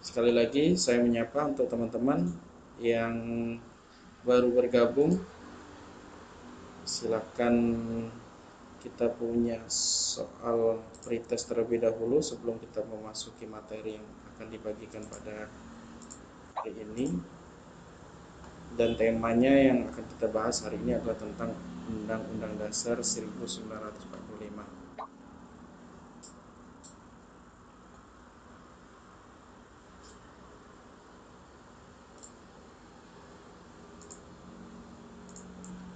Sekali lagi saya menyapa untuk teman-teman yang baru bergabung. Silakan, kita punya soal pretest terlebih dahulu sebelum kita memasuki materi yang akan dibagikan pada hari ini. Dan temanya yang akan kita bahas hari ini adalah tentang Undang-Undang Dasar 1945.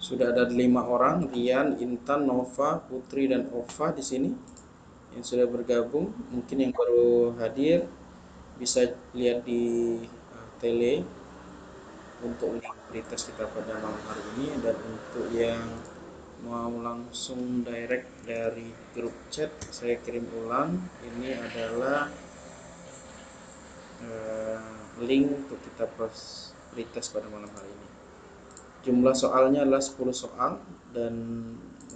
Sudah ada 5 orang, Rian, Intan, Nova, Putri, dan Ova di sini yang sudah bergabung. Mungkin yang baru hadir bisa lihat di tele untuk link pretest kita pada malam hari ini, dan untuk yang mau langsung direct dari grup chat saya kirim ulang. Ini adalah link untuk kita pretest pada malam hari ini. Jumlah soalnya adalah 10 soal dan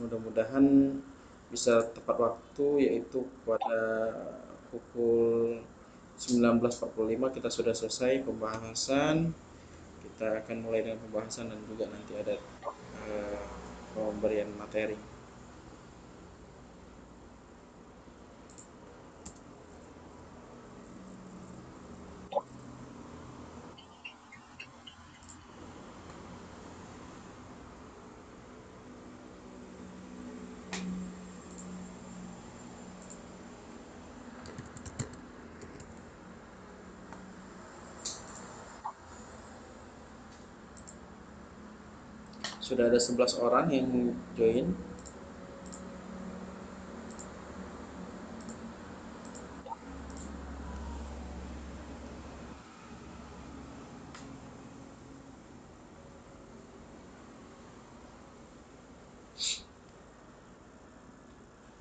mudah-mudahan bisa tepat waktu, yaitu pada pukul 19.45 kita sudah selesai pembahasan. Kita akan mulai dengan pembahasan dan juga nanti ada pemberian materi. Sudah ada 11 orang yang join.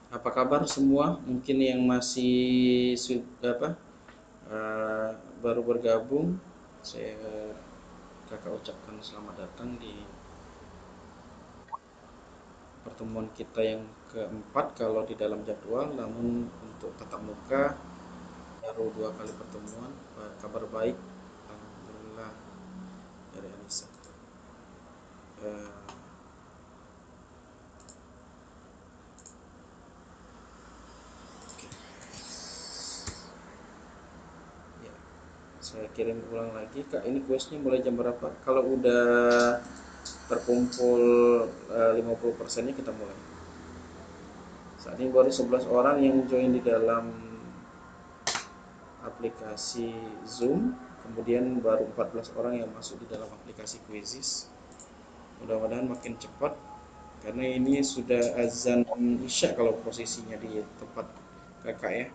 Apa kabar semua? Mungkin yang masih baru bergabung, saya kakak ucapkan selamat datang di pertemuan kita yang keempat kalau di dalam jadwal. Namun untuk tatap muka baru 2 kali pertemuan. Kabar baik, alhamdulillah, dari Anissa. Ya, saya kirim ulang lagi Kak, ini questnya mulai jam berapa? Kalau udah terkumpul 50%-nya kita mulai. Saat ini baru 11 orang yang join di dalam aplikasi Zoom, kemudian baru 14 orang yang masuk di dalam aplikasi Quizzes. Mudah-mudahan makin cepat karena ini sudah azan Isya kalau posisinya di tempat kakak ya.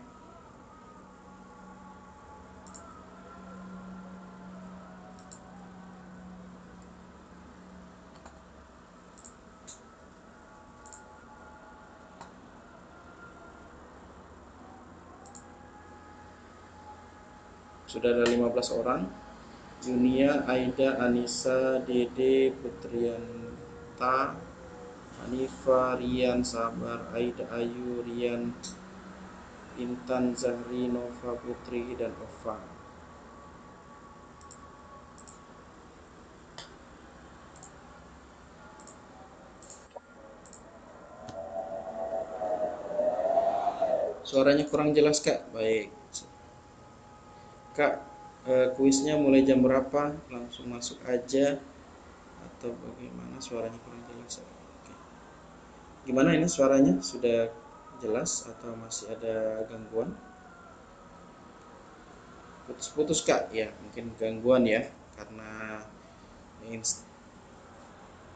Sudah ada 15 orang. Yunia, Aida, Anissa, Dede, Putrianta, Hanifa, Rian, Sabar, Aida, Ayu, Rian, Intan, Zahri, Nova, Putri, dan Ova. Suaranya kurang jelas Kak. Baik Kak, kuisnya mulai jam berapa? Langsung masuk aja atau bagaimana? Suaranya kurang jelas. Oke. Gimana ini suaranya? Sudah jelas atau masih ada gangguan? Putus-putus Kak, ya mungkin gangguan ya, karena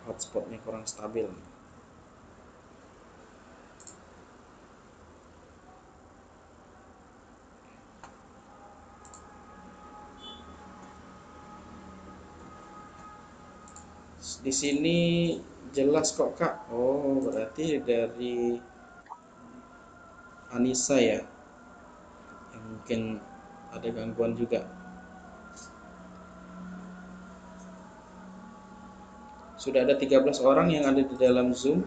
hotspotnya kurang stabil. Di sini jelas kok Kak. Oh, berarti dari Anissa ya, yang mungkin ada gangguan juga. Sudah ada 13 orang yang ada di dalam Zoom.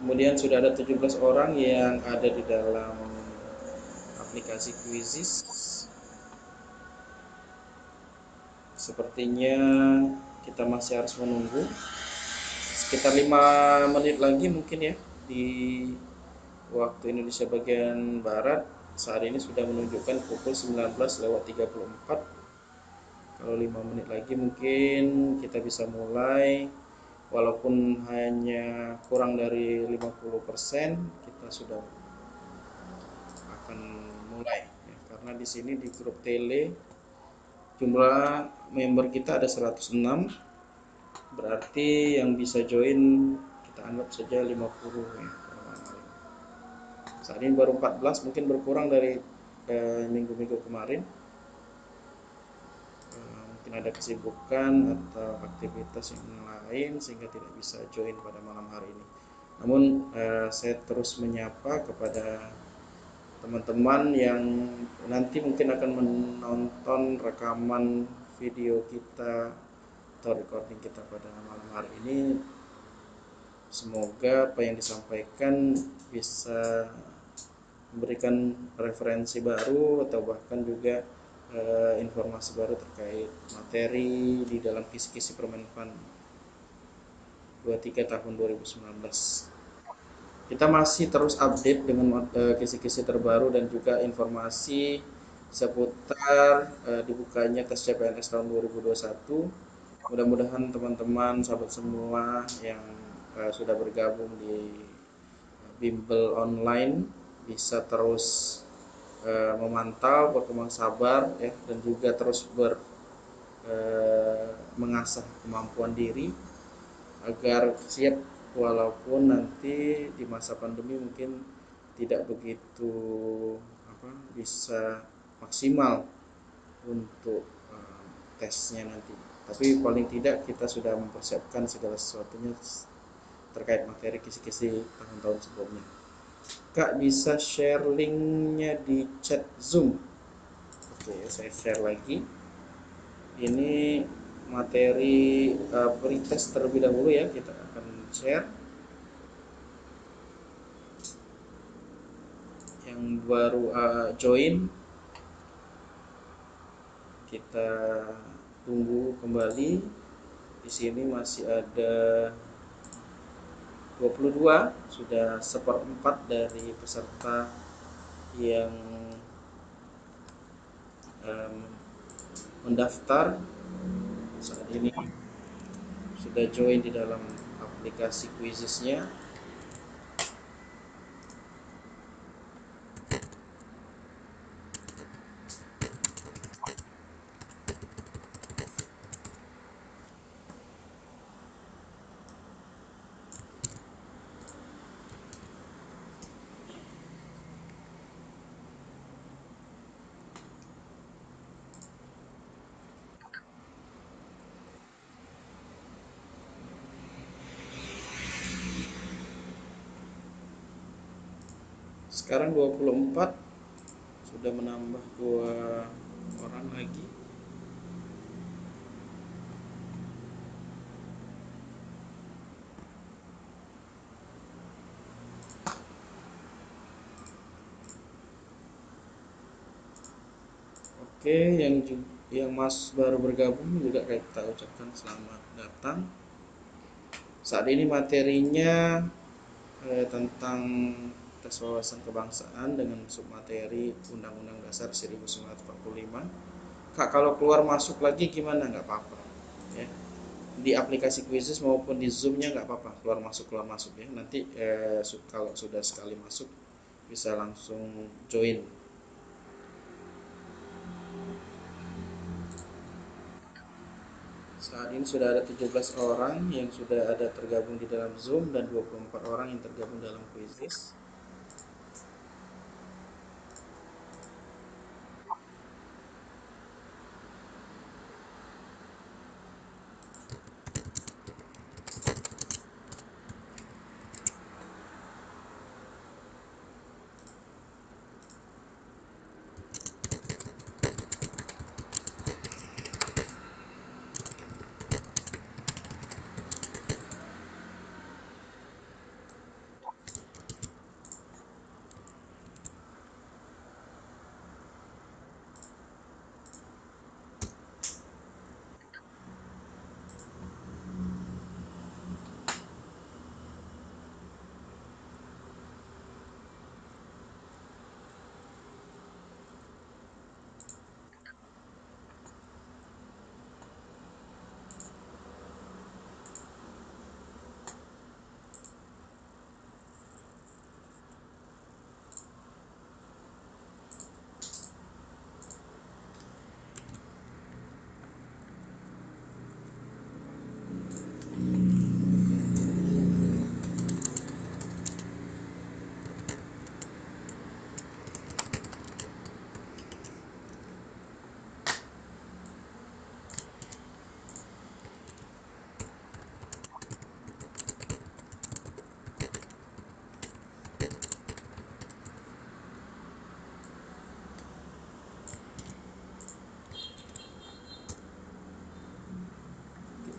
Kemudian sudah ada 17 orang yang ada di dalam aplikasi Quizzes. Sepertinya kita masih harus menunggu sekitar 5 menit lagi mungkin ya. Di waktu Indonesia bagian Barat saat ini sudah menunjukkan pukul 19:34. Kalau 5 menit lagi mungkin kita bisa mulai, walaupun hanya kurang dari 50%, kita sudah akan mulai ya. Karena di sini di grup tele jumlah member kita ada 106, berarti yang bisa join kita anggap saja 50 ya. Saat ini baru 14, mungkin berkurang dari minggu-minggu kemarin. Mungkin ada kesibukan atau aktivitas yang lain sehingga tidak bisa join pada malam hari ini. Namun saya terus menyapa kepada teman-teman yang nanti mungkin akan menonton rekaman video kita atau recording kita pada malam hari ini. Semoga apa yang disampaikan bisa memberikan referensi baru atau bahkan juga informasi baru terkait materi di dalam kisi-kisi Permen Fund 23 tahun 2019. Kita masih terus update dengan kisi-kisi terbaru dan juga informasi seputar dibukanya tes CPNS tahun 2021. Mudah-mudahan teman-teman sahabat semua yang sudah bergabung di bimbel online bisa terus memantau, berkembang sabar ya, dan juga terus mengasah kemampuan diri agar siap walaupun nanti di masa pandemi mungkin tidak begitu bisa maksimal untuk tesnya nanti, tapi paling tidak kita sudah mempersiapkan segala sesuatunya terkait materi kisi-kisi tahun-tahun sebelumnya. Kak bisa share linknya di chat Zoom. Oke, saya share lagi. Ini materi pretest terlebih dahulu ya, kita akan share. Yang baru join kita tunggu kembali. Di sini masih ada 22, sudah 1/4 dari peserta yang mendaftar saat ini sudah join di dalam aplikasi quizesnya. Sekarang 24, sudah menambah 2 orang lagi. Oke, yang Mas baru bergabung juga kita ucapkan selamat datang. Saat ini materinya tentang tes wawasan kebangsaan dengan submateri Undang-Undang Dasar 1945. Kak, kalau keluar masuk lagi gimana? Nggak apa-apa ya. Di aplikasi Quizizz maupun di Zoom-nya nggak apa-apa, keluar masuk ya. Nanti kalau sudah sekali masuk bisa langsung join. Saat ini sudah ada 17 orang yang sudah ada tergabung di dalam Zoom dan 24 orang yang tergabung dalam Quizizz.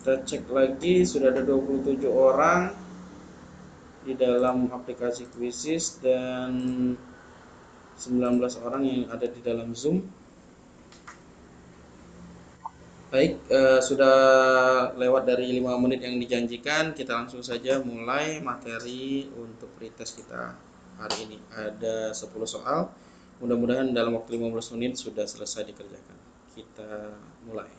Kita cek lagi, sudah ada 27 orang di dalam aplikasi Quizzes dan 19 orang yang ada di dalam Zoom. Baik, sudah lewat dari 5 menit yang dijanjikan, kita langsung saja mulai materi untuk pretest kita hari ini. Ada 10 soal, mudah-mudahan dalam waktu 15 menit sudah selesai dikerjakan. Kita mulai.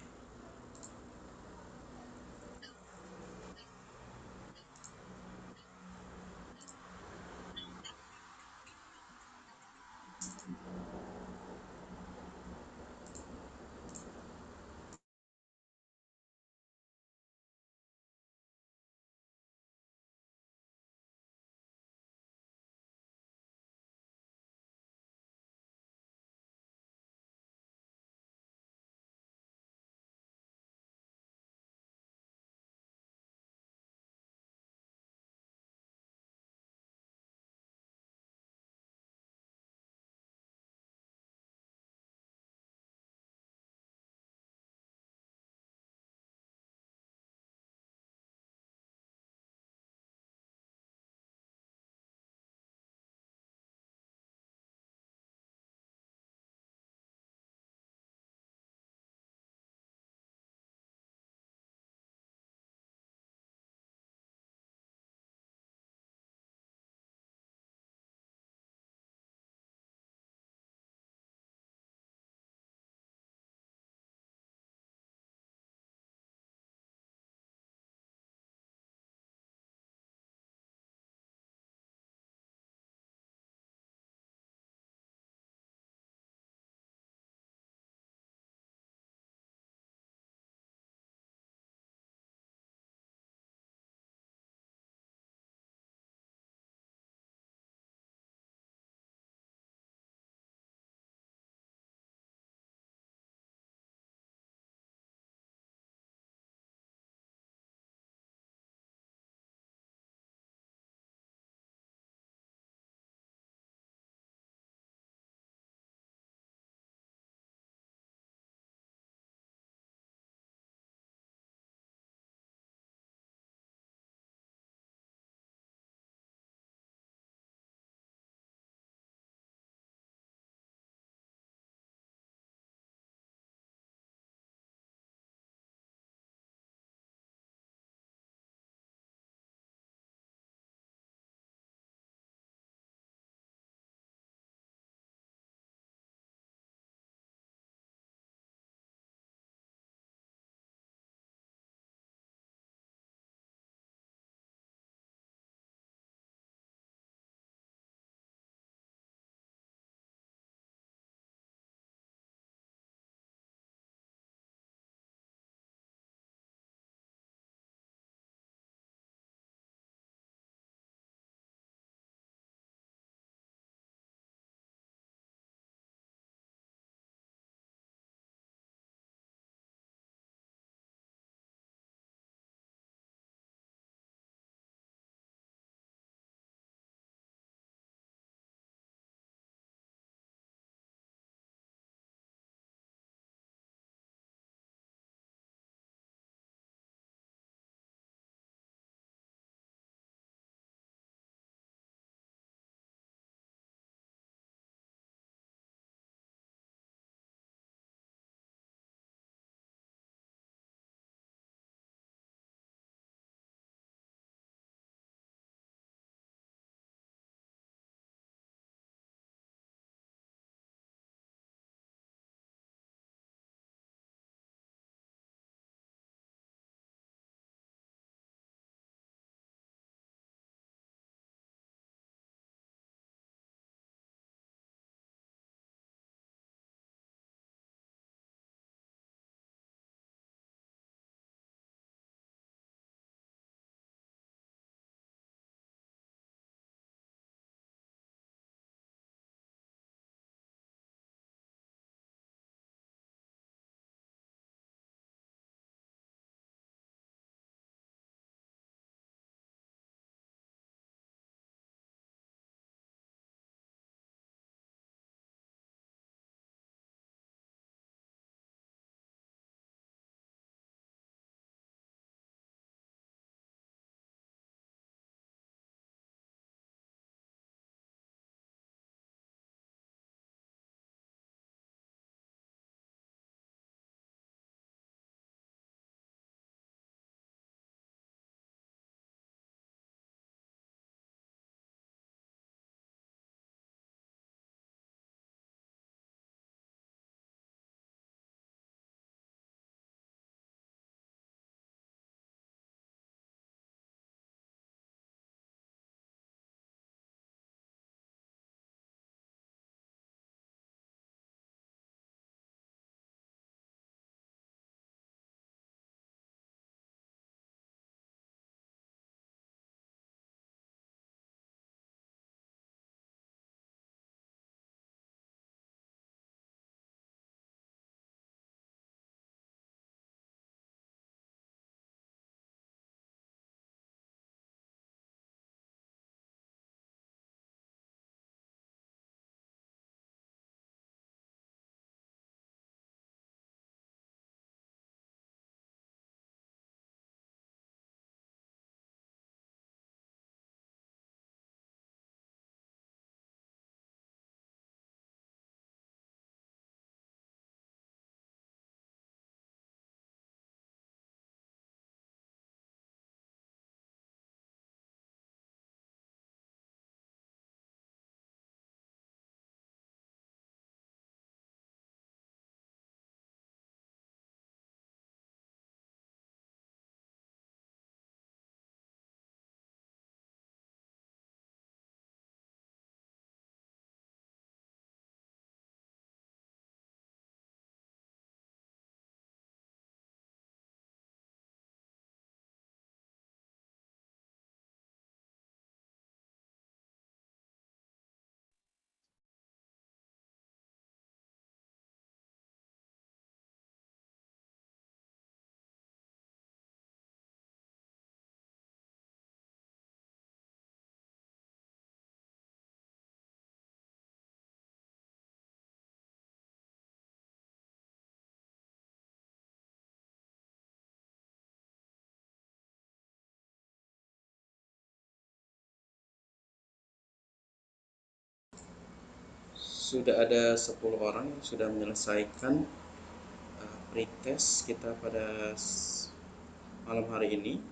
sudah ada 10 orang yang sudah menyelesaikan pretest kita pada malam hari ini.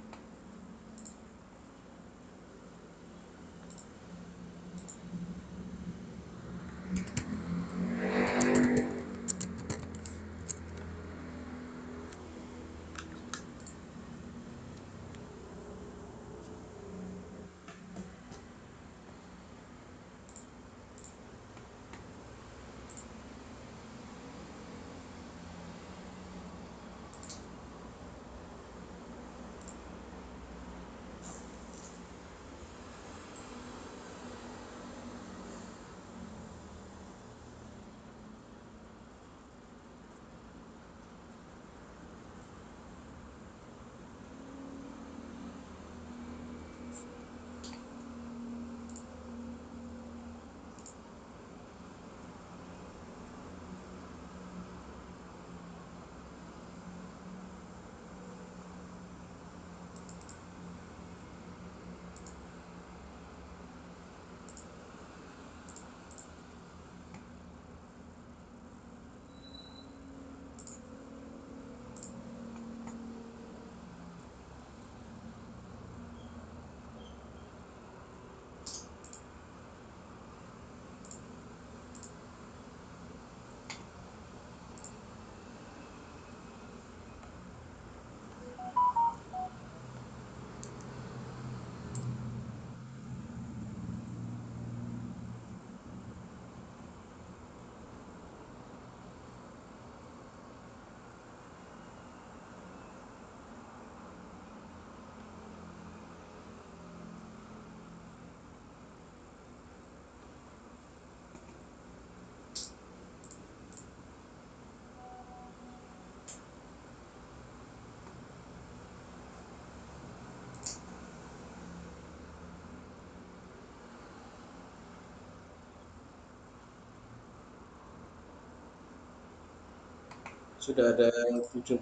Sudah ada 17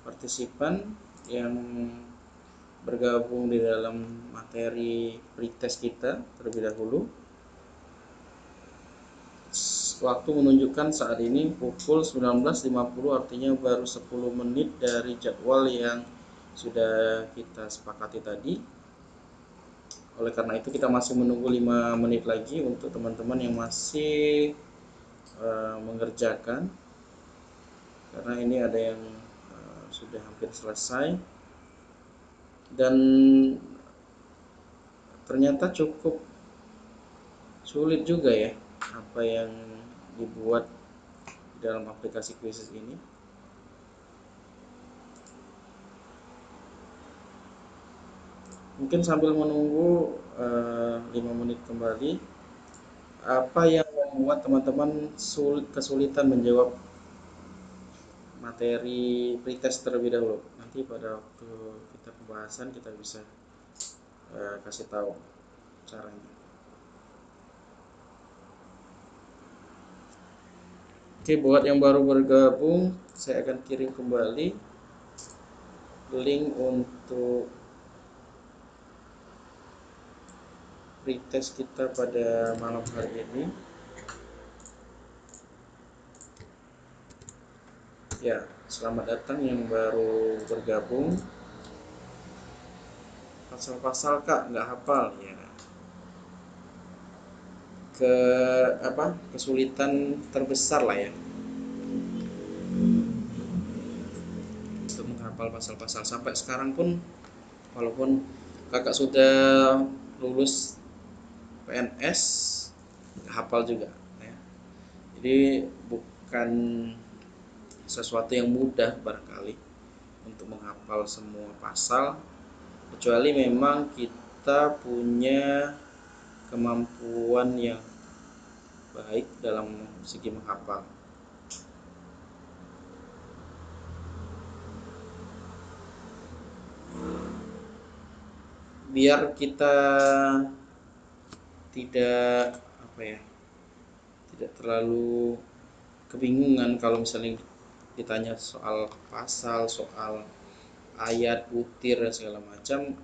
partisipan yang bergabung di dalam materi pretest kita terlebih dahulu. Waktu menunjukkan saat ini pukul 19.50, artinya baru 10 menit dari jadwal yang sudah kita sepakati tadi. Oleh karena itu kita masih menunggu 5 menit lagi untuk teman-teman yang masih mengerjakan, karena ini ada yang sudah hampir selesai dan ternyata cukup sulit juga ya apa yang dibuat di dalam aplikasi Quizzes ini. Mungkin sambil menunggu 5 menit kembali, apa yang membuat teman-teman kesulitan menjawab materi pretest terlebih dahulu? Nanti pada waktu kita pembahasan kita bisa kasih tahu caranya. Oke, buat yang baru bergabung, saya akan kirim kembali link untuk pretest kita pada malam hari ini. Ya, selamat datang yang baru bergabung. Pasal-pasal Kak nggak hafal ya. Kesulitan terbesar lah ya untuk menghafal pasal-pasal. Sampai sekarang pun walaupun kakak sudah lulus PNS, nggak hafal juga ya. Jadi bukan sesuatu yang mudah barangkali untuk menghafal semua pasal, kecuali memang kita punya kemampuan yang baik dalam segi menghafal. Biar kita tidak tidak terlalu kebingungan kalau misalnya ditanya soal pasal, soal ayat, butir dan segala macam,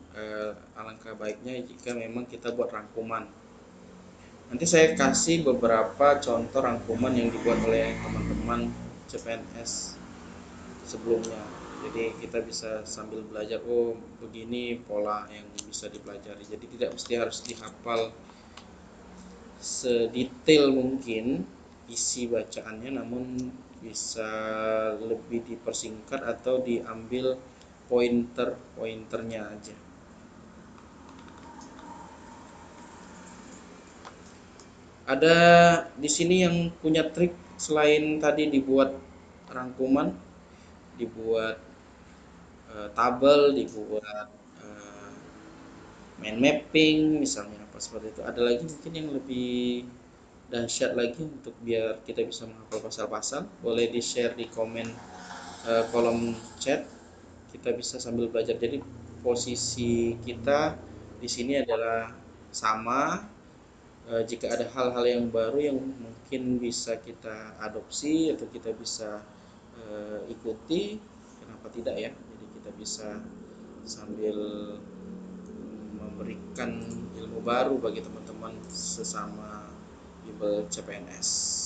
alangkah baiknya jika memang kita buat rangkuman. Nanti saya kasih beberapa contoh rangkuman yang dibuat oleh teman-teman CPNS sebelumnya. Jadi kita bisa sambil belajar, oh begini pola yang bisa dipelajari. Jadi tidak mesti harus dihafal sedetail mungkin isi bacaannya, namun bisa lebih dipersingkat atau diambil pointer-pointernya aja. Ada di sini yang punya trik selain tadi dibuat rangkuman, dibuat tabel, dibuat mind mapping misalnya apa seperti itu. Ada lagi mungkin yang lebih dahsyat lagi untuk biar kita bisa menghafal pasal-pasal. Boleh di-share di komen kolom chat. Kita bisa sambil belajar. Jadi posisi kita di sini adalah sama. Jika ada hal-hal yang baru yang mungkin bisa kita adopsi atau kita bisa ikuti, kenapa tidak ya? Jadi kita bisa sambil memberikan ilmu baru bagi teman-teman sesama bimbel CPNS.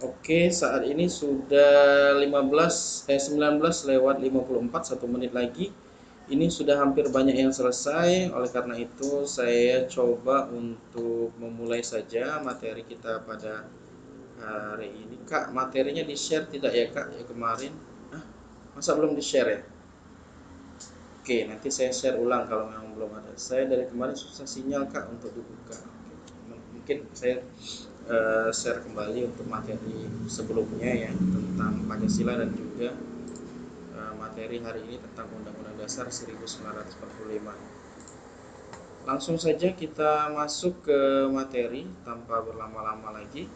Oke, saat ini sudah 19 lewat 54, 1 menit lagi. Ini sudah hampir banyak yang selesai. Oleh karena itu, saya coba untuk memulai saja materi kita pada hari ini. Kak, materinya di-share tidak ya, Kak? Ya kemarin. Hah? Masa belum di-share ya? Oke, nanti saya share ulang kalau memang belum ada. Saya dari kemarin susah sinyal, Kak, untuk dibuka. Mungkin saya share kembali untuk materi sebelumnya ya, tentang Pancasila dan juga materi hari ini tentang Undang-Undang Dasar 1945. Langsung saja kita masuk ke materi tanpa berlama-lama lagi.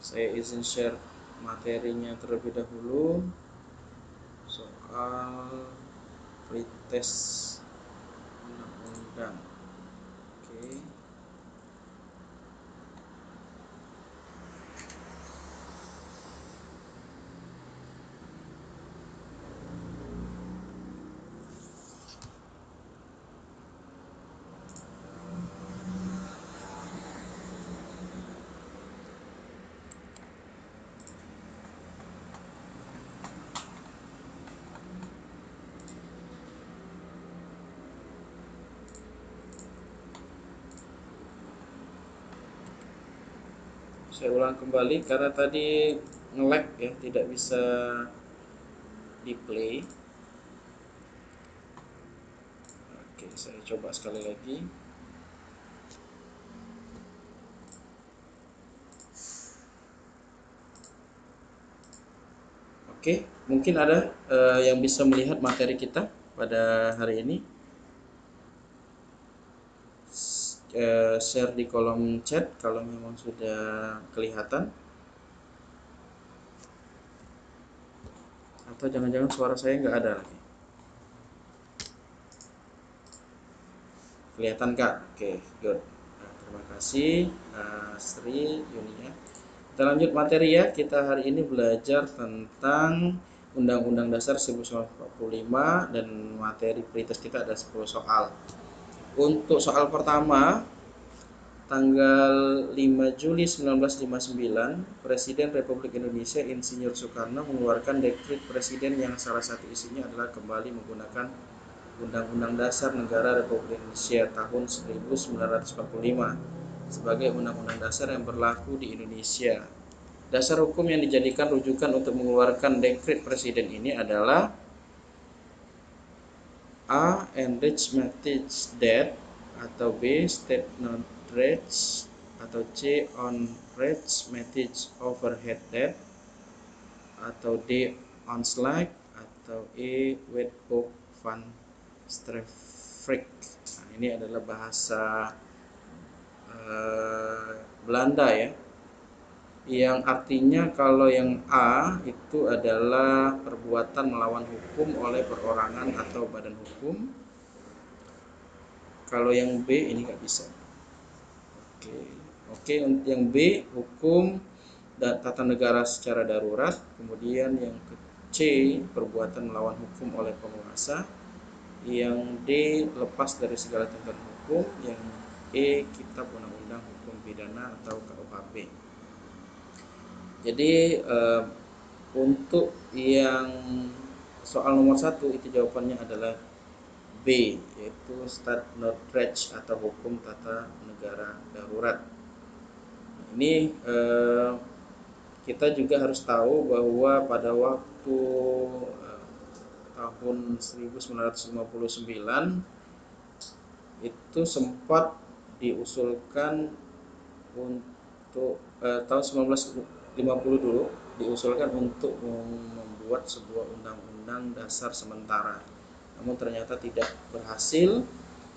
Saya izin share materinya terlebih dahulu soal pretest undang-undang. Oke. Saya ulang kembali karena tadi nge-lag ya, tidak bisa di play. Oke, saya coba sekali lagi. Oke, mungkin ada yang bisa melihat materi kita pada hari ini. Share di kolom chat kalau memang sudah kelihatan. Atau jangan-jangan suara saya nggak ada lagi. Kelihatan Kak? Oke, good. Nah, terima kasih Sri Yunia. Kita lanjut materi ya. Kita hari ini belajar tentang Undang-Undang Dasar 1945 dan materi pretest kita ada 10 soal. Untuk soal pertama, tanggal 5 Juli 1959, Presiden Republik Indonesia Insinyur Soekarno mengeluarkan dekret presiden yang salah satu isinya adalah kembali menggunakan Undang-Undang Dasar Negara Republik Indonesia tahun 1945 sebagai undang-undang dasar yang berlaku di Indonesia. Dasar hukum yang dijadikan rujukan untuk mengeluarkan dekret presiden ini adalah A. Enriched debt, atau B. State non-rate, atau C. On-rate overhead debt, atau D. On-slag, atau E. Wetboek van Streefvrij. Nah, Ini adalah bahasa Belanda ya, yang artinya kalau yang A itu adalah perbuatan melawan hukum oleh perorangan atau badan hukum. Kalau yang B ini nggak bisa. Oke, oke. Untuk yang B, hukum dan tata negara secara darurat. Kemudian yang C, perbuatan melawan hukum oleh penguasa. Yang D, lepas dari segala tuntutan hukum. Yang E, kitab undang-undang hukum pidana atau KUHP. Jadi untuk yang soal nomor 1 itu jawabannya adalah B, yaitu Staatsnoodrecht atau hukum tata negara darurat. Ini kita juga harus tahu bahwa pada waktu tahun 1959 itu sempat diusulkan untuk tahun 1950 dulu diusulkan untuk membuat sebuah undang-undang dasar sementara. Namun ternyata tidak berhasil,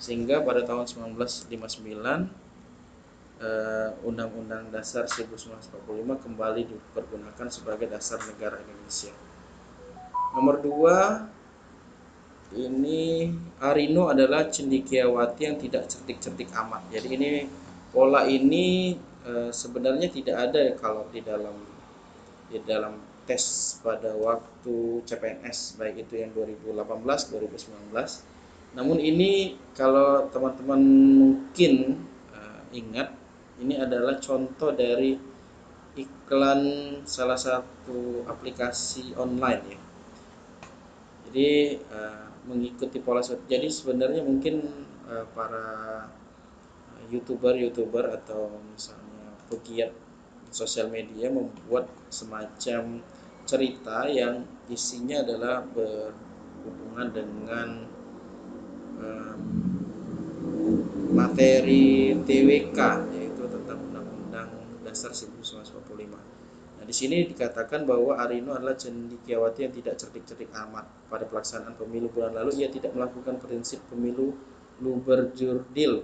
sehingga pada tahun 1959 Undang-Undang Dasar 1945 kembali dipergunakan sebagai dasar negara Indonesia. Nomor 2, ini Arino adalah cendekiawati yang tidak cerdik-cerdik amat. Jadi ini pola ini sebenarnya tidak ada kalau di dalam tes pada waktu CPNS, baik itu yang 2018 2019. Namun ini kalau teman-teman mungkin ingat, ini adalah contoh dari iklan salah satu aplikasi online ya. Jadi mengikuti pola. Jadi sebenarnya mungkin para youtuber atau misalnya pegiat sosial media membuat semacam cerita yang isinya adalah berhubungan dengan materi TWK, yaitu tentang Undang-Undang Dasar 1945. Nah, di sini dikatakan bahwa Arino adalah cendekiawati yang tidak cerdik-cerdik amat. Pada pelaksanaan pemilu bulan lalu, ia tidak melakukan prinsip pemilu Luberjurdil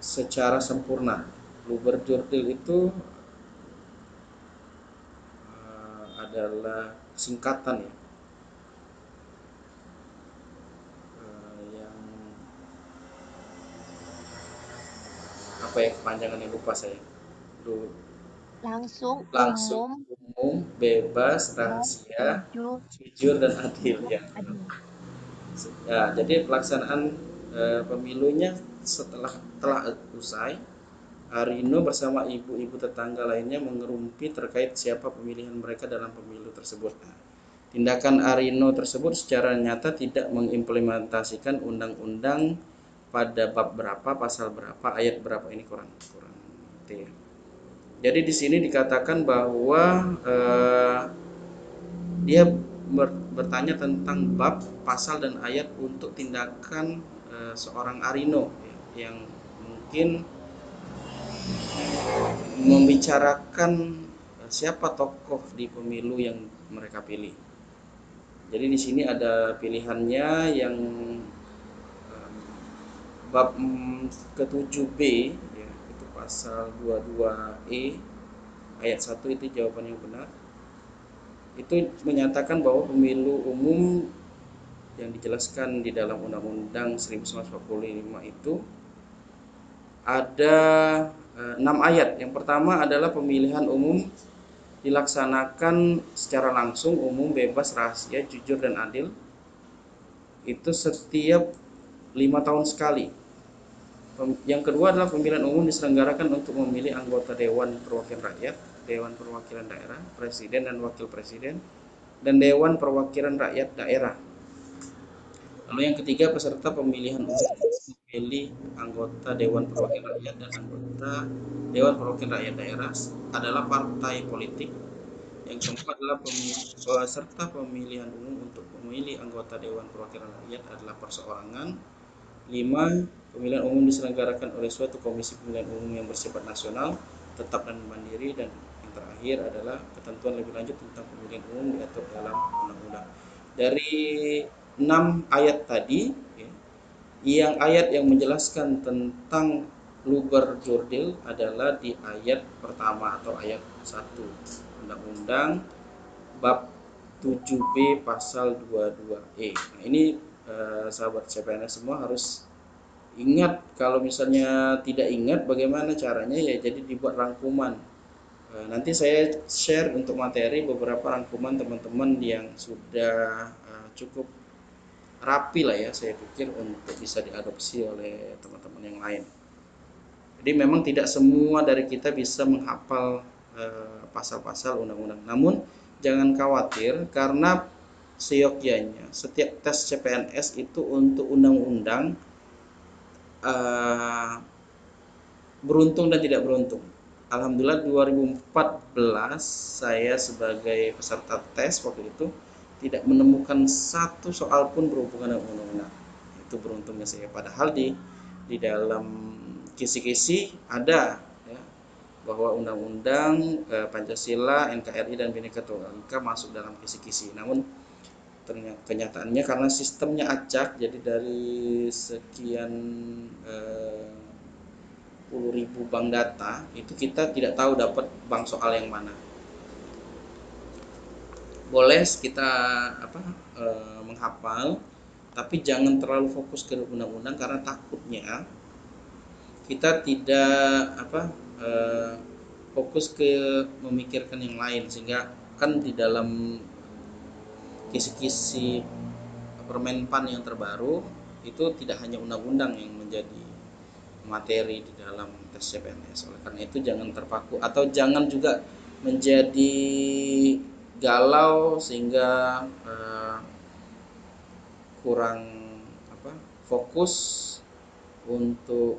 secara sempurna. Luberjurdil itu adalah singkatan ya, yang apa ya kepanjangannya, lupa saya. Langsung, Langsung, umum, umum, bebas, dan rahasia, jujur jujur dan adil dan ya. adil. Ya, jadi pelaksanaan pemilunya telah usai. Arino bersama ibu-ibu tetangga lainnya mengerumpi terkait siapa pemilihan mereka dalam pemilu tersebut. Nah, tindakan Arino tersebut secara nyata tidak mengimplementasikan undang-undang pada bab berapa, pasal berapa, ayat berapa, ini kurang ngerti ya. Jadi di sini dikatakan bahwa dia bertanya tentang bab, pasal dan ayat untuk tindakan seorang Arino ya, yang mungkin membicarakan siapa tokoh di pemilu yang mereka pilih. Jadi di sini ada pilihannya yang bab ke-7B ya, itu pasal 22E ayat 1, itu jawaban yang benar. Itu menyatakan bahwa pemilu umum yang dijelaskan di dalam Undang-Undang 1945 itu ada 6 ayat. Yang pertama adalah pemilihan umum dilaksanakan secara langsung, umum, bebas, rahasia, jujur dan adil. Itu setiap 5 tahun sekali. Yang kedua adalah pemilihan umum diselenggarakan untuk memilih anggota Dewan Perwakilan Rakyat, Dewan Perwakilan Daerah, Presiden dan Wakil Presiden, dan Dewan Perwakilan Rakyat Daerah. Lalu yang ketiga, peserta pemilihan umum memilih anggota Dewan Perwakilan Rakyat dan anggota Dewan Perwakilan Rakyat Daerah adalah partai politik. Yang keempat adalah peserta pemilihan umum untuk memilih anggota Dewan Perwakilan Rakyat adalah perseorangan. 5. Pemilihan umum diselenggarakan oleh suatu komisi pemilihan umum yang bersifat nasional, tetap dan mandiri. Dan yang terakhir adalah ketentuan lebih lanjut tentang pemilihan umum diatur dalam undang-undang. Dari 6 ayat tadi, ya, ayat yang menjelaskan tentang luber jurdil adalah di ayat pertama atau ayat 1 Undang-Undang bab 7B pasal 22E. Nah, ini sahabat CPNS semua harus ingat. Kalau misalnya tidak ingat, bagaimana caranya? Ya jadi dibuat rangkuman. Nanti saya share untuk materi beberapa rangkuman teman-teman yang sudah cukup rapi lah ya, saya pikir untuk bisa diadopsi oleh teman-teman yang lain. Jadi memang tidak semua dari kita bisa menghafal pasal-pasal undang-undang. Namun jangan khawatir, karena seyogyanya setiap tes CPNS itu untuk undang-undang beruntung dan tidak beruntung. Alhamdulillah 2014 saya sebagai peserta tes waktu itu tidak menemukan satu soal pun berhubungan dengan undang-undang. Itu beruntungnya saya. Padahal di dalam kisi-kisi ada ya, bahwa undang-undang Pancasila, NKRI dan Bhinneka Tunggal Ika masuk dalam kisi-kisi. Namun kenyataannya karena sistemnya acak, jadi dari sekian 10.000 bank data itu kita tidak tahu dapat bank soal yang mana. Boleh kita menghafal, tapi jangan terlalu fokus ke undang-undang karena takutnya kita tidak fokus ke memikirkan yang lain, sehingga kan di dalam kisi-kisi Permenpan yang terbaru itu tidak hanya undang-undang yang menjadi materi di dalam tes CPNS. Oleh karena itu jangan terpaku atau jangan juga menjadi galau sehingga kurang fokus untuk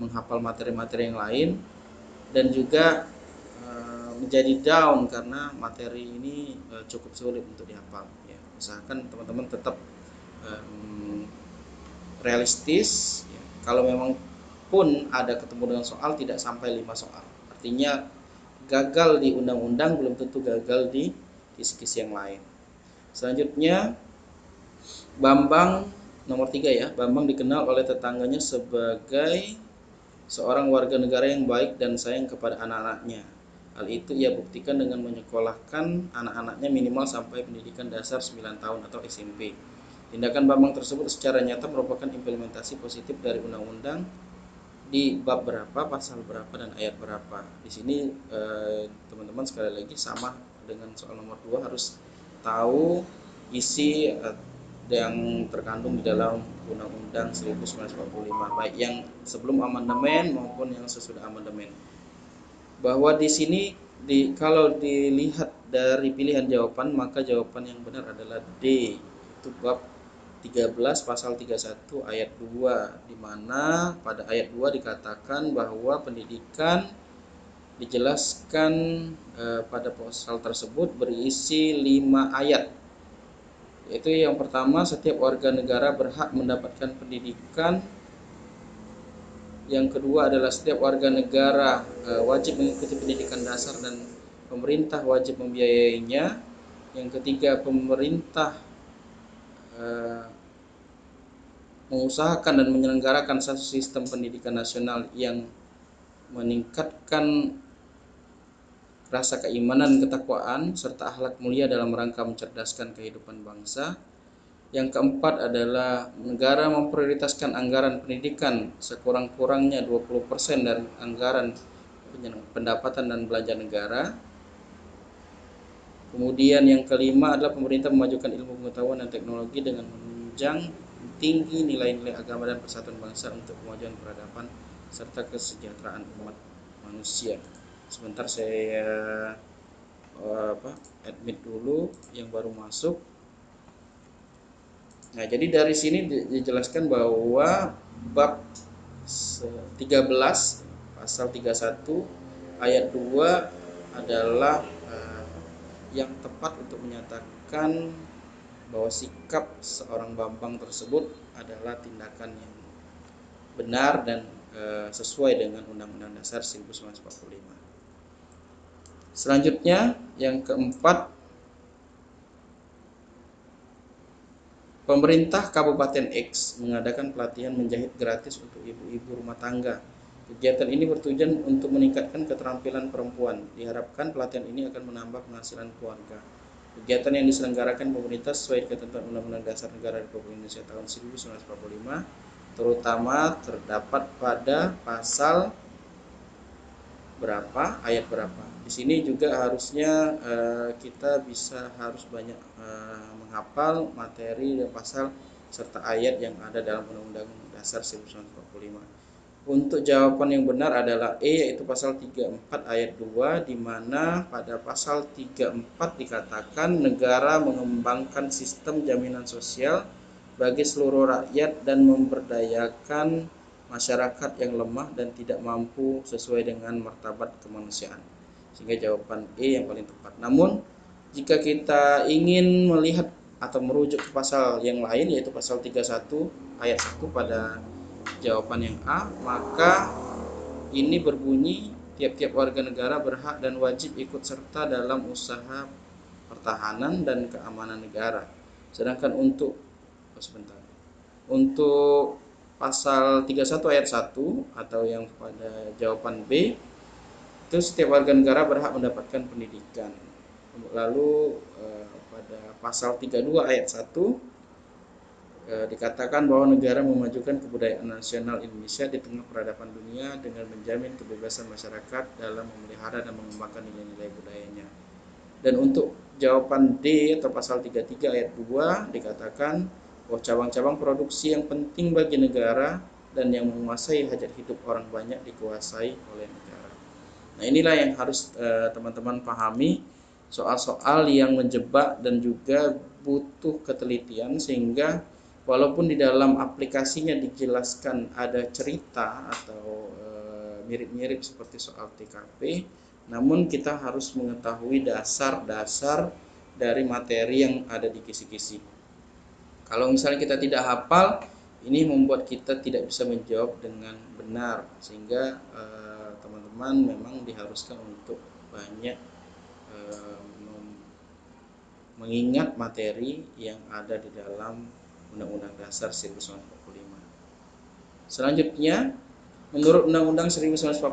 menghafal materi-materi yang lain, dan juga menjadi down karena materi ini cukup sulit untuk dihafal ya. Usahakan teman-teman tetap realistis ya. Kalau memang pun ada ketemu dengan soal, tidak sampai 5 soal. Artinya gagal di undang-undang belum tentu gagal di kisi-kisi yang lain. Selanjutnya Bambang nomor 3 ya. Bambang dikenal oleh tetangganya sebagai seorang warga negara yang baik dan sayang kepada anak-anaknya. Hal itu ia buktikan dengan menyekolahkan anak-anaknya minimal sampai pendidikan dasar 9 tahun atau SMP. Tindakan Bambang tersebut secara nyata merupakan implementasi positif dari undang-undang di bab berapa, pasal berapa, dan ayat berapa. Di sini teman-teman sekali lagi sama dengan soal nomor 2, harus tahu isi yang terkandung di dalam Undang-Undang 1945, baik yang sebelum amandemen maupun yang sesudah amandemen. Bahwa di sini kalau dilihat dari pilihan jawaban, maka jawaban yang benar adalah D, itu bab 13 pasal 31 ayat 2, di mana pada ayat 2 dikatakan bahwa pendidikan dijelaskan pada pasal tersebut berisi 5 ayat. Yaitu yang pertama, setiap warga negara berhak mendapatkan pendidikan. Yang kedua adalah setiap warga negara wajib mengikuti pendidikan dasar dan pemerintah wajib membiayainya. Yang ketiga, pemerintah mengusahakan dan menyelenggarakan satu sistem pendidikan nasional yang meningkatkan rasa keimanan, ketakwaan, serta akhlak mulia dalam rangka mencerdaskan kehidupan bangsa. Yang keempat adalah negara memprioritaskan anggaran pendidikan sekurang-kurangnya 20% dari anggaran pendapatan dan belanja negara. Kemudian yang kelima adalah pemerintah memajukan ilmu pengetahuan dan teknologi dengan menunjang tinggi nilai-nilai agama dan persatuan bangsa untuk kemajuan peradaban serta kesejahteraan umat manusia. Sebentar saya admit dulu yang baru masuk. Nah, jadi dari sini dijelaskan bahwa bab 13 pasal 31 ayat 2 adalah yang tepat untuk menyatakan bahwa sikap seorang Bambang tersebut adalah tindakan yang benar dan sesuai dengan Undang-Undang Dasar 1945. Selanjutnya yang keempat, Pemerintah Kabupaten X mengadakan pelatihan menjahit gratis untuk ibu-ibu rumah tangga. Kegiatan ini bertujuan untuk meningkatkan keterampilan perempuan. Diharapkan pelatihan ini akan menambah penghasilan keluarga. Kegiatan yang diselenggarakan pemerintah sesuai ketentuan Undang-Undang Dasar Negara Republik Indonesia tahun 1945, terutama terdapat pada pasal berapa, ayat berapa. Di sini juga harusnya kita harus banyak menghafal materi dan pasal serta ayat yang ada dalam Undang-Undang Dasar 1945. Untuk jawaban yang benar adalah E, yaitu pasal 34 ayat 2, di mana pada pasal 34 dikatakan negara mengembangkan sistem jaminan sosial bagi seluruh rakyat dan memberdayakan masyarakat yang lemah dan tidak mampu sesuai dengan martabat kemanusiaan. Sehingga jawaban E yang paling tepat. Namun jika kita ingin melihat atau merujuk ke pasal yang lain, yaitu pasal 31 ayat 1 pada jawaban yang A, maka ini berbunyi tiap-tiap warga negara berhak dan wajib ikut serta dalam usaha pertahanan dan keamanan negara. Sedangkan untuk pasal 31 ayat 1 atau yang pada jawaban B, itu setiap warga negara berhak mendapatkan pendidikan. Lalu pada pasal 32 ayat 1 dikatakan bahwa negara memajukan kebudayaan nasional Indonesia di tengah peradaban dunia dengan menjamin kebebasan masyarakat dalam memelihara dan mengembangkan nilai-nilai budayanya. Dan untuk jawaban D atau pasal 33 ayat 2 dikatakan bahwa cabang-cabang produksi yang penting bagi negara dan yang menguasai hajat hidup orang banyak dikuasai oleh negara. Nah, inilah yang harus teman-teman pahami, soal-soal yang menjebak dan juga butuh ketelitian, sehingga walaupun di dalam aplikasinya dijelaskan ada cerita atau mirip-mirip seperti soal TKP, namun kita harus mengetahui dasar-dasar dari materi yang ada di kisi-kisi. Kalau misalnya kita tidak hafal, ini membuat kita tidak bisa menjawab dengan benar, sehingga teman-teman memang diharuskan untuk banyak mengingat materi yang ada di dalam Undang-Undang Dasar 1945. Selanjutnya, menurut Undang-Undang 1945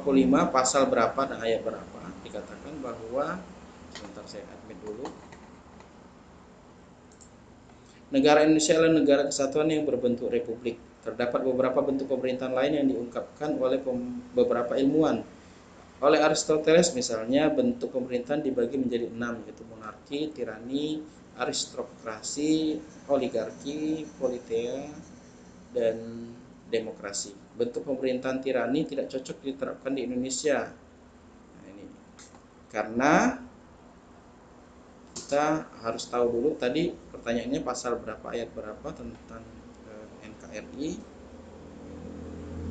pasal berapa dan ayat berapa dikatakan bahwa, sebentar saya admit dulu, negara Indonesia adalah negara kesatuan yang berbentuk republik. Terdapat beberapa bentuk pemerintahan lain yang diungkapkan oleh beberapa ilmuwan. Oleh Aristoteles misalnya, bentuk pemerintahan dibagi menjadi 6, yaitu monarki, tirani, aristokrasi, oligarki, politeia, dan demokrasi. Bentuk pemerintahan tirani tidak cocok diterapkan di Indonesia. Nah, ini karena kita harus tahu dulu tadi pertanyaannya pasal berapa ayat berapa tentang NKRI.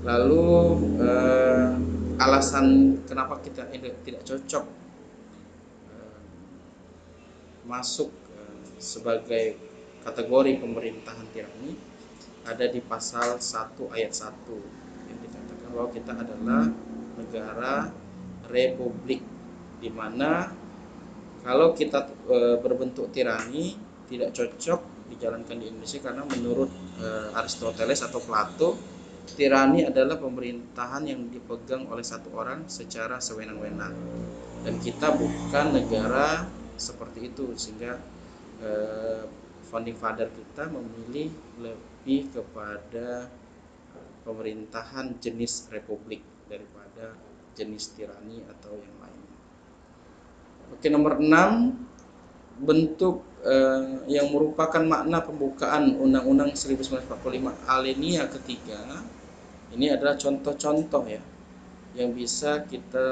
Lalu alasan kenapa kita tidak cocok masuk sebagai kategori pemerintahan tirani ada di pasal 1 ayat 1 yang dikatakan bahwa kita adalah negara republik, di mana kalau kita berbentuk tirani tidak cocok dijalankan di Indonesia, karena menurut Aristoteles atau Plato, tirani adalah pemerintahan yang dipegang oleh satu orang secara sewenang-wenang, dan kita bukan negara seperti itu, sehingga founding father kita memilih lebih kepada pemerintahan jenis republik daripada jenis tirani atau yang lain. Oke, nomor 6, bentuk yang merupakan makna pembukaan Undang-Undang 1945 alinea ketiga. Ini adalah contoh-contoh ya yang bisa kita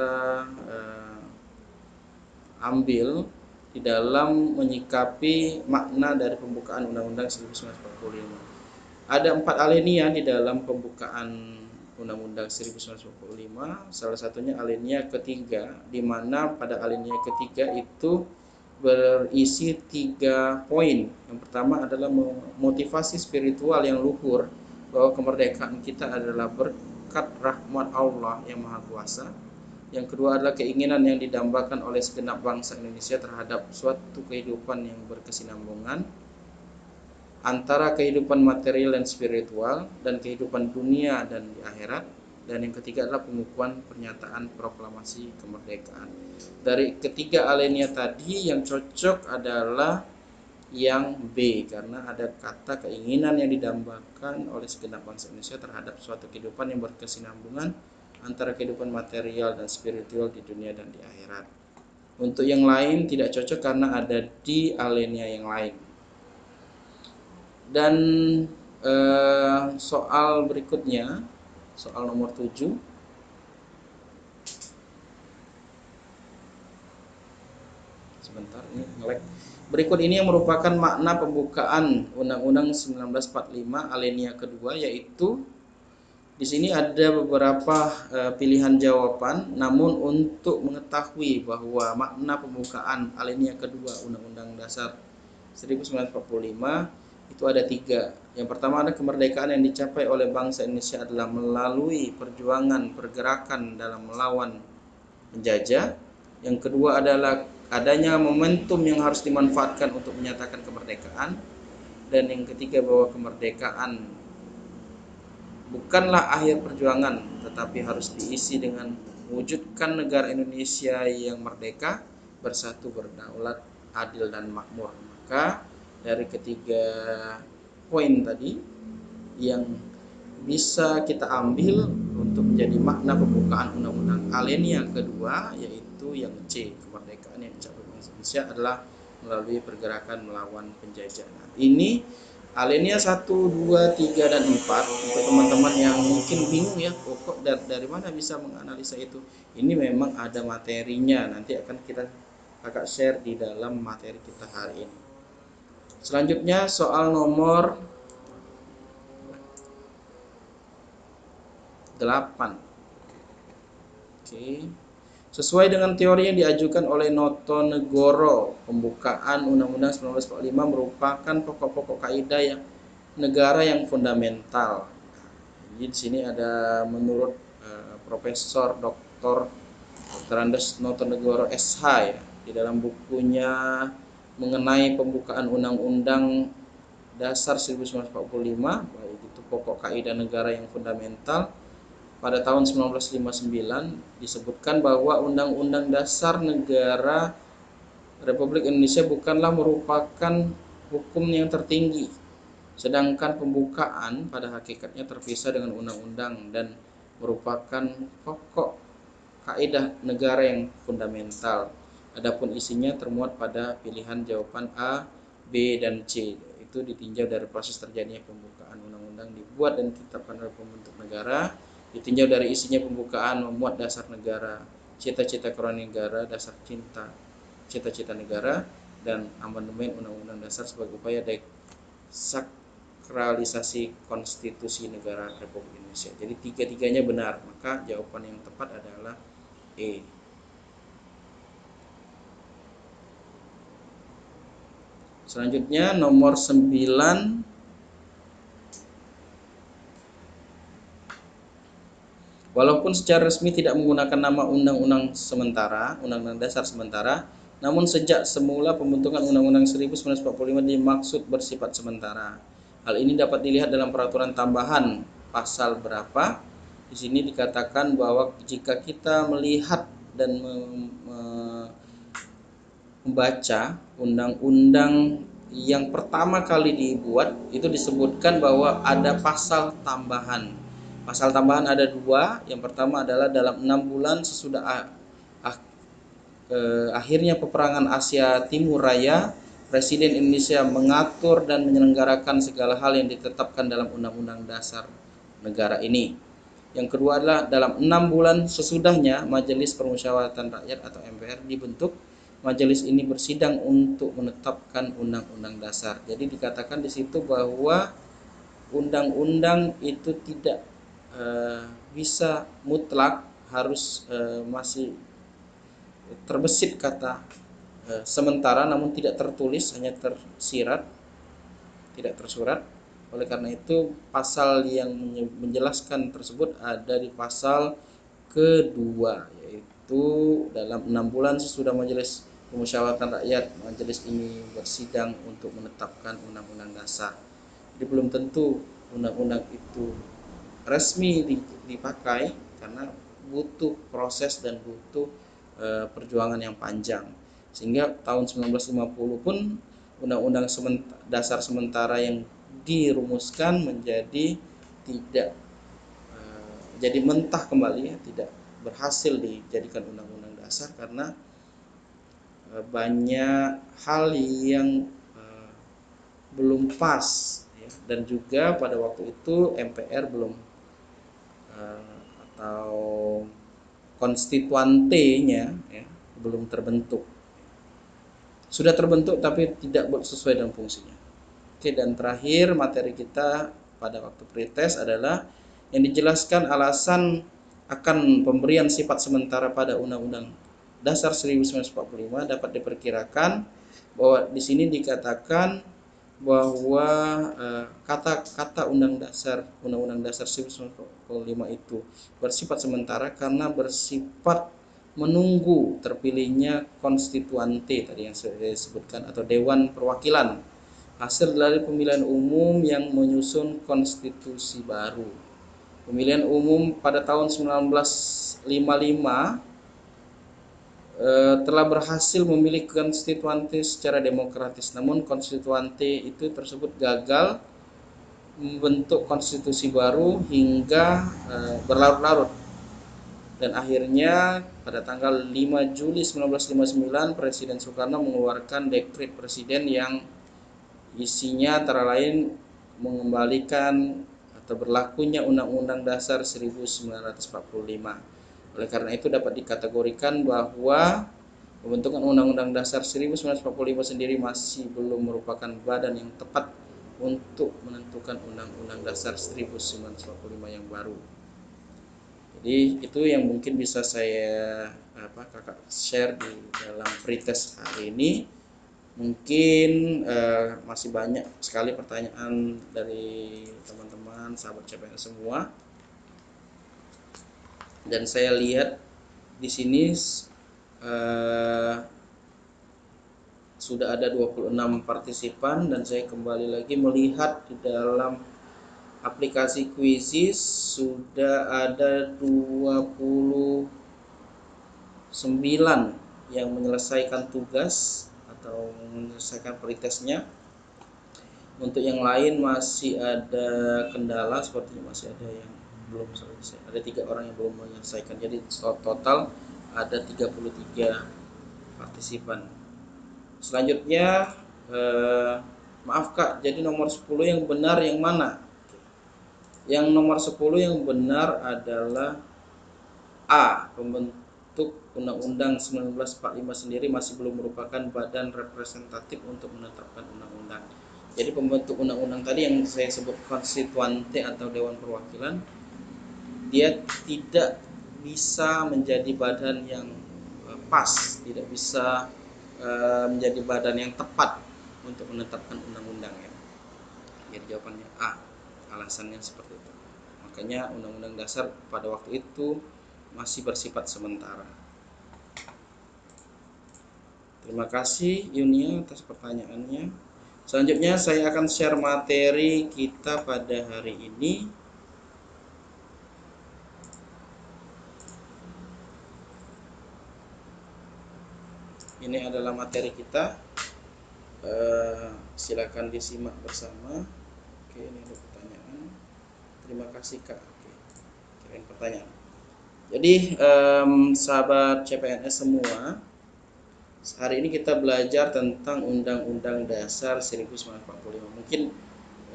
ambil di dalam menyikapi makna dari pembukaan Undang-Undang 1945. Ada 4 alinea di dalam pembukaan Undang-Undang 1945. Salah satunya alinea ketiga, di mana pada alinea ketiga itu berisi 3 poin. Yang pertama adalah motivasi spiritual yang luhur, bahwa kemerdekaan kita adalah berkat rahmat Allah yang Maha Kuasa. Yang kedua adalah keinginan yang didambakan oleh segenap bangsa Indonesia terhadap suatu kehidupan yang berkesinambungan. antara kehidupan material dan spiritual dan kehidupan dunia dan di akhirat. Dan yang ketiga adalah pengukuhan pernyataan proklamasi kemerdekaan. Dari ketiga alinea tadi yang cocok adalah yang B, karena ada kata keinginan yang didambakan oleh segenap bangsa Indonesia terhadap suatu kehidupan yang berkesinambungan antara kehidupan material dan spiritual di dunia dan di akhirat. Untuk yang lain tidak cocok karena ada di alinea yang lain. Dan soal berikutnya, soal nomor 7. Sebentar, ini nge-lag. Berikut ini yang merupakan makna pembukaan Undang-Undang 1945 alinea kedua, yaitu di sini ada beberapa pilihan jawaban. Namun untuk mengetahui bahwa makna pembukaan alinea kedua Undang-Undang Dasar 1945 itu ada 3. Yang pertama ada kemerdekaan yang dicapai oleh bangsa Indonesia adalah melalui perjuangan pergerakan dalam melawan penjajah. Yang kedua adalah adanya momentum yang harus dimanfaatkan untuk menyatakan kemerdekaan. Dan yang ketiga bahwa kemerdekaan bukanlah akhir perjuangan, tetapi harus diisi dengan mewujudkan negara Indonesia yang merdeka, bersatu, berdaulat, adil dan makmur. Maka dari ketiga poin tadi yang bisa kita ambil untuk menjadi makna pembukaan Undang-Undang alinea kedua, yaitu yang C, kemerdekaan yang dicapai bangsa Indonesia adalah melalui pergerakan melawan penjajah. Nah, ini alinea 1, 2, 3, dan 4 untuk teman-teman yang mungkin bingung ya, kok dari mana bisa menganalisa itu. Ini memang ada materinya, nanti akan kita kakak share di dalam materi kita hari ini. Selanjutnya soal nomor 8. Oke. Sesuai dengan teori yang diajukan oleh Notonegoro, pembukaan Undang-Undang 1945 merupakan pokok-pokok kaidah yang negara yang fundamental. Jadi di sini ada menurut Profesor Dr. Andes Notonegoro SH ya, di dalam bukunya mengenai pembukaan Undang-Undang Dasar 1945, baik itu pokok kaidah negara yang fundamental. Pada tahun 1959 disebutkan bahwa Undang-Undang Dasar Negara Republik Indonesia bukanlah merupakan hukum yang tertinggi, sedangkan pembukaan pada hakikatnya terpisah dengan undang-undang dan merupakan pokok kaidah negara yang fundamental. Adapun isinya termuat pada pilihan jawaban A, B, dan C. Itu ditinjau dari proses terjadinya pembukaan undang-undang dibuat dan ditetapkan oleh pembentuk negara. Ditinjau dari isinya pembukaan memuat dasar negara, cita-cita kewarganegaraan, dasar cinta, cita-cita negara, dan amandemen Undang-Undang Dasar sebagai upaya desakralisasi konstitusi negara Republik Indonesia. Jadi tiga-tiganya benar, maka jawaban yang tepat adalah E. Selanjutnya nomor 9. Walaupun secara resmi tidak menggunakan nama Undang-Undang sementara, Undang-Undang Dasar sementara, namun sejak semula pembentukan Undang-Undang 1945 dimaksud bersifat sementara. Hal ini dapat dilihat dalam peraturan tambahan pasal berapa. Di sini dikatakan bahwa jika kita melihat dan membaca undang-undang yang pertama kali dibuat, itu disebutkan bahwa ada pasal tambahan. Pasal tambahan ada 2. Yang pertama adalah dalam 6 bulan sesudah akhirnya peperangan Asia Timur Raya, Presiden Indonesia mengatur dan menyelenggarakan segala hal yang ditetapkan dalam Undang-Undang Dasar negara ini. Yang kedua adalah dalam 6 bulan sesudahnya Majelis Permusyawaratan Rakyat atau MPR dibentuk. Majelis ini bersidang untuk menetapkan Undang-Undang Dasar. Jadi dikatakan di situ bahwa undang-undang itu tidak bisa mutlak, harus masih terbesit kata sementara, namun tidak tertulis, hanya tersirat, tidak tersurat. Oleh karena itu pasal yang menjelaskan tersebut ada di pasal kedua, yaitu dalam 6 bulan sesudah Majelis Permusyawaratan Rakyat, majelis ini bersidang untuk menetapkan Undang-Undang Dasar. Jadi belum tentu undang-undang itu resmi dipakai karena butuh proses dan butuh perjuangan yang panjang. Sehingga tahun 1950 pun undang-undang dasar sementara yang dirumuskan menjadi tidak jadi mentah kembali, ya, tidak berhasil dijadikan undang-undang dasar karena banyak hal yang belum pas, ya. Dan juga pada waktu itu MPR belum atau konstituantenya, ya, belum terbentuk. Sudah terbentuk tapi tidak sesuai dengan fungsinya. Oke, dan terakhir materi kita pada waktu pretest adalah yang dijelaskan alasan akan pemberian sifat sementara pada Undang-Undang Dasar 1945 dapat diperkirakan bahwa di sini dikatakan bahwa kata-kata Undang-Undang Dasar 1945 itu bersifat sementara karena bersifat menunggu terpilihnya konstituante tadi yang saya sebutkan atau Dewan Perwakilan hasil dari pemilihan umum yang menyusun konstitusi baru. Pemilihan umum pada tahun 1955 telah berhasil memilih konstituante secara demokratis. Namun konstituante itu tersebut gagal membentuk konstitusi baru hingga berlarut-larut. Dan akhirnya pada tanggal 5 Juli 1959 Presiden Soekarno mengeluarkan dekret presiden yang isinya antara lain mengembalikan atau berlakunya Undang-Undang Dasar 1945. Oleh karena itu dapat dikategorikan bahwa pembentukan Undang-Undang Dasar 1945 sendiri masih belum merupakan badan yang tepat untuk menentukan Undang-Undang Dasar 1945 yang baru. Jadi itu yang mungkin bisa saya kakak share di dalam pretest hari ini. Mungkin masih banyak sekali pertanyaan dari teman-teman sahabat CPNS semua. Dan saya lihat di sini sudah ada 26 partisipan dan saya kembali lagi melihat di dalam aplikasi Quizizz sudah ada 29 yang menyelesaikan tugas atau menyelesaikan pretestnya. Untuk yang lain masih ada kendala, sepertinya masih ada yang belum selesai. Ada 3 orang yang belum menyelesaikan. Jadi total ada 33 partisipan. Selanjutnya maaf Kak, jadi nomor 10 yang benar yang mana? Yang nomor 10 yang benar adalah A. Pembentuk Undang-Undang 1945 sendiri masih belum merupakan badan representatif untuk menetapkan undang-undang. Jadi pembentuk undang-undang tadi yang saya sebut konstituante atau Dewan Perwakilan, dia tidak bisa menjadi badan yang pas, tidak bisa menjadi badan yang tepat untuk menetapkan undang-undang, ya. Jadi jawabannya A. Alasannya seperti itu. Makanya Undang-Undang Dasar pada waktu itu masih bersifat sementara. Terima kasih Yunia atas pertanyaannya. Selanjutnya saya akan share materi kita pada hari ini. Ini adalah materi kita. Silakan disimak bersama. Oke, ini ada pertanyaan. Terima kasih Kak. Oke, kirim pertanyaan. Jadi sahabat CPNS semua, hari ini kita belajar tentang Undang-Undang Dasar 1945. Mungkin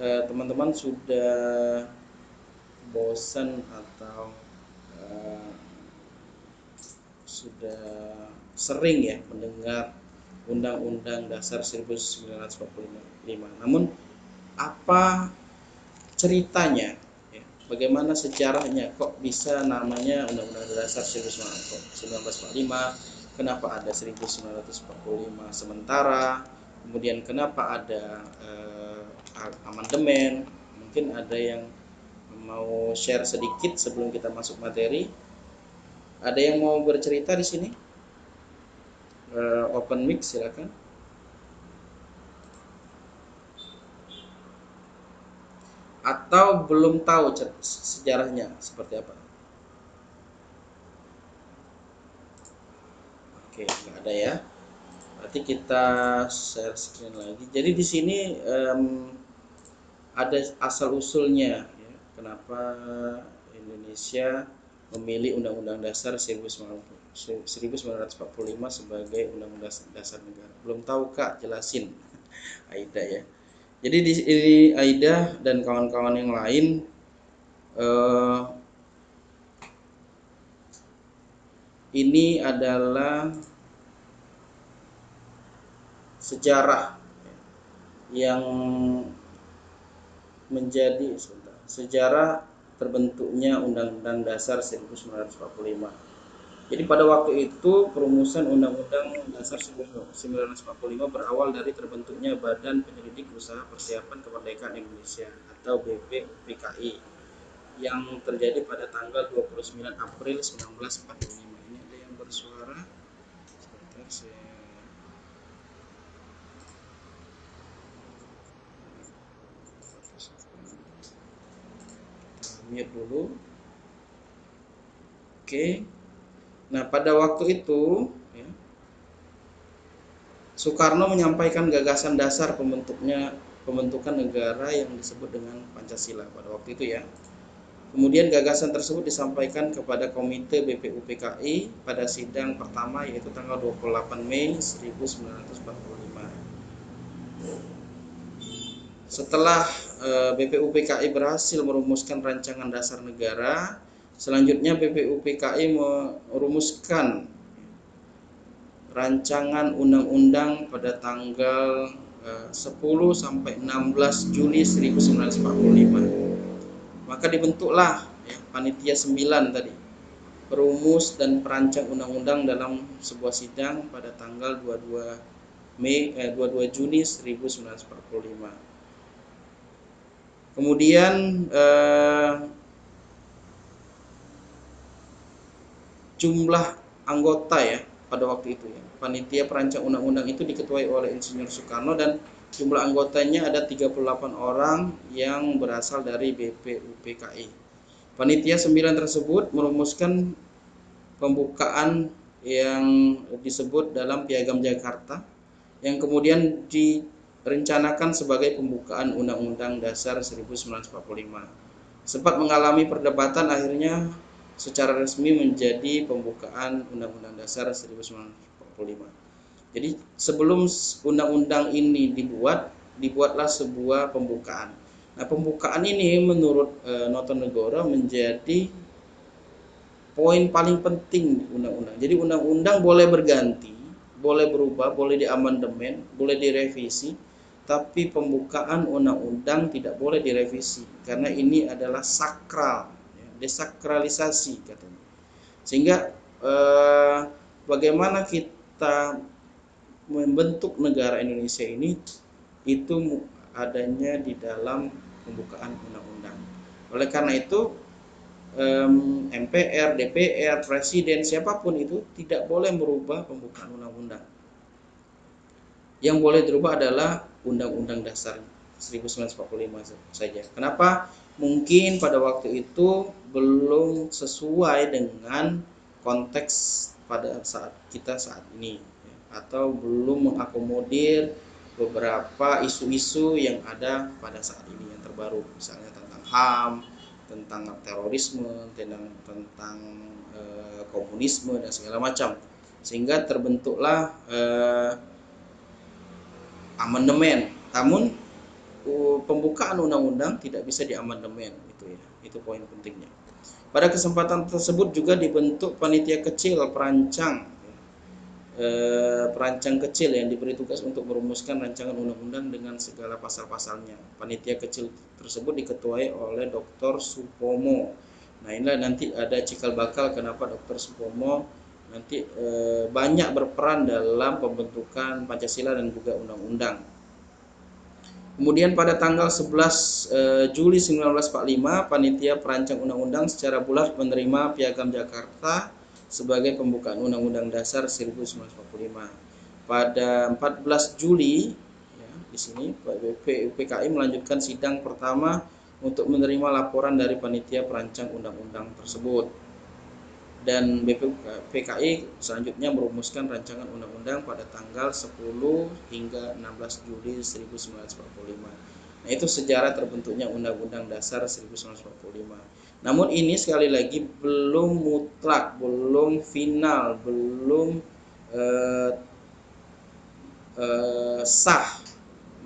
teman-teman sudah bosan atau sudah sering ya mendengar Undang-Undang Dasar 1945. Namun apa ceritanya? Ya, bagaimana sejarahnya kok bisa namanya Undang-Undang Dasar 1945? Kenapa ada 1945 sementara? Kemudian kenapa ada amandemen? Mungkin ada yang mau share sedikit sebelum kita masuk materi. Ada yang mau bercerita di sini? Open mic, silakan. atau belum tahu sejarahnya seperti apa? Oke, nggak ada ya. Berarti kita share screen lagi. Jadi di sini ada asal usulnya ya, kenapa Indonesia memilih Undang-Undang Dasar 1945 sebagai Undang-Undang Dasar negara. Belum tahu Kak, jelasin. Aida ya. Jadi di ini Aida dan kawan-kawan yang lain ini adalah sejarah yang menjadi sejarah terbentuknya Undang-Undang Dasar 1945. Jadi pada waktu itu perumusan Undang-Undang Dasar 1945 berawal dari terbentuknya Badan Penyelidik Usaha Persiapan Kemerdekaan Indonesia atau BPUPKI yang terjadi pada tanggal 29 April 1945. Ini ada yang bersuara. Sebentar saya mute dulu. Oke. Nah, pada waktu itu ya, Soekarno menyampaikan gagasan dasar pembentukan negara yang disebut dengan Pancasila pada waktu itu ya. Kemudian gagasan tersebut disampaikan kepada Komite BPUPKI pada sidang pertama yaitu tanggal 28 Mei 1945. Setelah BPUPKI berhasil merumuskan rancangan dasar negara, selanjutnya BPUPKI merumuskan rancangan undang-undang pada tanggal 10 sampai 16 Juli 1945. Maka dibentuklah ya, panitia 9 tadi, perumus dan perancang undang-undang dalam sebuah sidang pada tanggal 22 Juni 1945. Kemudian jumlah anggota ya pada waktu itu ya. Panitia perancang undang-undang itu diketuai oleh Insinyur Soekarno dan jumlah anggotanya ada 38 orang yang berasal dari BPUPKI. Panitia 9 tersebut merumuskan pembukaan yang disebut dalam Piagam Jakarta yang kemudian direncanakan sebagai pembukaan Undang-Undang Dasar 1945. Sempat mengalami perdebatan, akhirnya secara resmi menjadi pembukaan Undang-Undang Dasar 1945. Jadi sebelum undang-undang ini dibuatlah sebuah pembukaan. Nah, pembukaan ini menurut Notonegoro menjadi poin paling penting di undang-undang. Jadi undang-undang boleh berganti, boleh berubah, boleh diamandemen, boleh direvisi, tapi pembukaan undang-undang tidak boleh direvisi karena ini adalah sakral, desakralisasi katanya. Sehingga bagaimana kita membentuk negara Indonesia ini itu adanya di dalam pembukaan undang-undang. Oleh karena itu MPR, DPR, Presiden, siapapun itu tidak boleh merubah pembukaan undang-undang. Yang boleh dirubah adalah Undang-Undang Dasar 1945 saja. Kenapa? Mungkin pada waktu itu belum sesuai dengan konteks pada saat ini atau belum mengakomodir beberapa isu-isu yang ada pada saat ini yang terbaru, misalnya tentang HAM, tentang terorisme, tentang komunisme dan segala macam, sehingga terbentuklah amandemen. Namun pembukaan undang-undang tidak bisa diamandemen, itu ya, itu poin pentingnya. Pada kesempatan tersebut juga dibentuk panitia kecil perancang kecil yang diberi tugas untuk merumuskan rancangan undang-undang dengan segala pasal-pasalnya. Panitia kecil tersebut diketuai oleh Dr. Supomo. Nah, inilah nanti ada cikal bakal kenapa Dr. Supomo nanti banyak berperan dalam pembentukan Pancasila dan juga undang-undang. Kemudian pada tanggal 11 Juli 1945, panitia perancang undang-undang secara bulat menerima Piagam Jakarta sebagai pembukaan Undang-Undang Dasar 1945. Pada 14 Juli ya, di sini BPUPKI melanjutkan sidang pertama untuk menerima laporan dari panitia perancang undang-undang tersebut. Dan PKI selanjutnya merumuskan rancangan undang-undang pada tanggal 10 hingga 16 Juli 1945. Nah, itu sejarah terbentuknya Undang-Undang Dasar 1945. Namun ini sekali lagi belum mutlak, belum final, belum sah,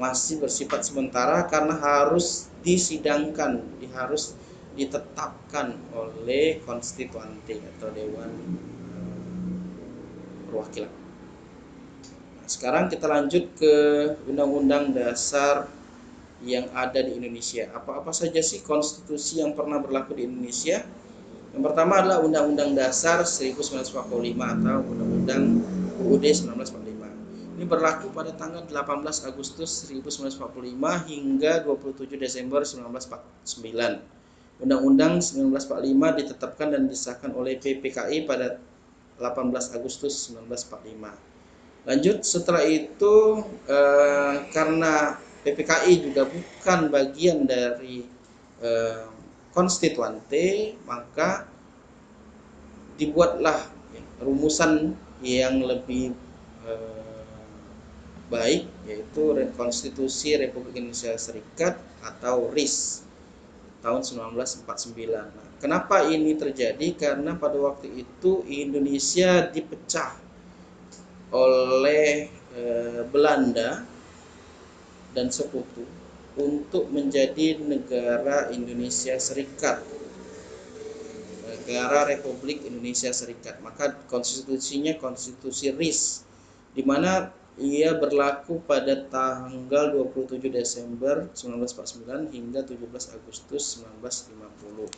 masih bersifat sementara karena harus disidangkan, harus ditetapkan oleh konstituante atau Dewan Perwakilan. Nah, sekarang kita lanjut ke Undang-Undang Dasar yang ada di Indonesia. Apa-apa saja sih konstitusi yang pernah berlaku di Indonesia? Yang pertama adalah Undang-Undang Dasar 1945 atau Undang-Undang UUD 1945. Ini berlaku pada tanggal 18 Agustus 1945 hingga 27 Desember 1949. Undang-Undang 1945 ditetapkan dan disahkan oleh PPKI pada 18 Agustus 1945. Lanjut, setelah itu karena PPKI juga bukan bagian dari konstituante, maka dibuatlah rumusan yang lebih baik, yaitu Konstitusi Republik Indonesia Serikat atau RIS tahun 1949. Nah, kenapa ini terjadi? Karena pada waktu itu Indonesia dipecah oleh Belanda dan sekutu untuk menjadi negara Indonesia Serikat, negara Republik Indonesia Serikat. Maka konstitusinya konstitusi RIS, di mana ia berlaku pada tanggal 27 Desember 1949 hingga 17 Agustus 1950.